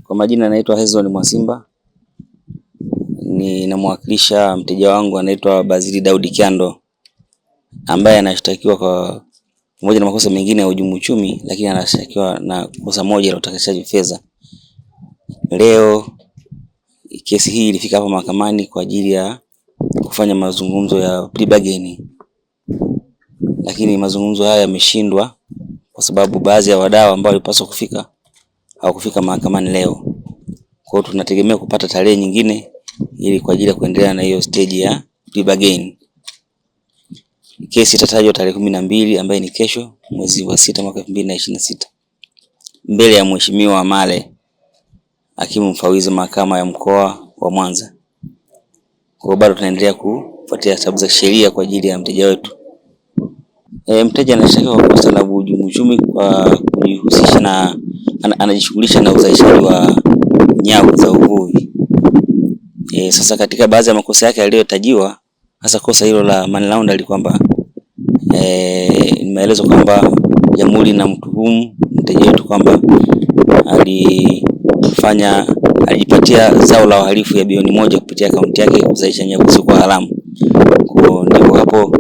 Kwa majina naitwa Hezron Mwasimba. Ninamwakilisha mteja wangu anaitwa Bazili Daudi Kyando, ambaye anashtakiwa kwa pamoja na makosa mengine ya uhujumu uchumi, lakini anashtakiwa na kosa moja la utakatishaji fedha. Leo kesi hii ilifika hapa mahakamani kwa ajili ya kufanya mazungumzo ya plea bargain, lakini mazungumzo haya yameshindwa kwa sababu baadhi ya wadau ambao walipaswa kufika hawakufika mahakamani leo. Kwa hiyo tunategemea kupata tarehe nyingine ili kwa ajili ya kuendelea na hiyo stage ya plea bargain. Kesi itatajwa tarehe 12 ambayo ni kesho, mwezi wa 6 mwaka 2026, mbele ya Mheshimiwa Male, hakimu mfawidhi mahakama ya mkoa wa Mwanza. Kwa hiyo bado tunaendelea kufuatia taratibu za sheria kwa ajili ya mteja wetu. Mteja anashtakiwa kwa kosa la uhujumu uchumi kwa kujihusisha na anajishughulisha na uzalishaji wa nyavu za uvuvi. Sasa katika baadhi ya makosa yake yaliyotajiwa, hasa kosa hilo la money laundering, kwamba nimeelezwa kwamba jamhuri na mtuhumu mteja wetu kwamba alijipatia zao la uhalifu ya bilioni 1 kupitia akaunti yake kuzalisha nyavu kwa haramu. Kwa ndipo hapo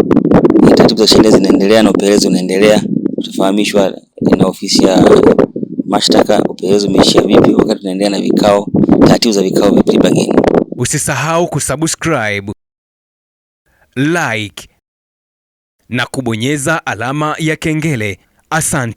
taratibu za sheria zinaendelea na upelelezi unaendelea. Tutafahamishwa na ofisi ya mashtaka upelelezi umeishia vipi wakati tunaendelea na vikao, taratibu za vikao vya plea bargain. Usisahau kusubscribe, like na kubonyeza alama ya kengele. Asante.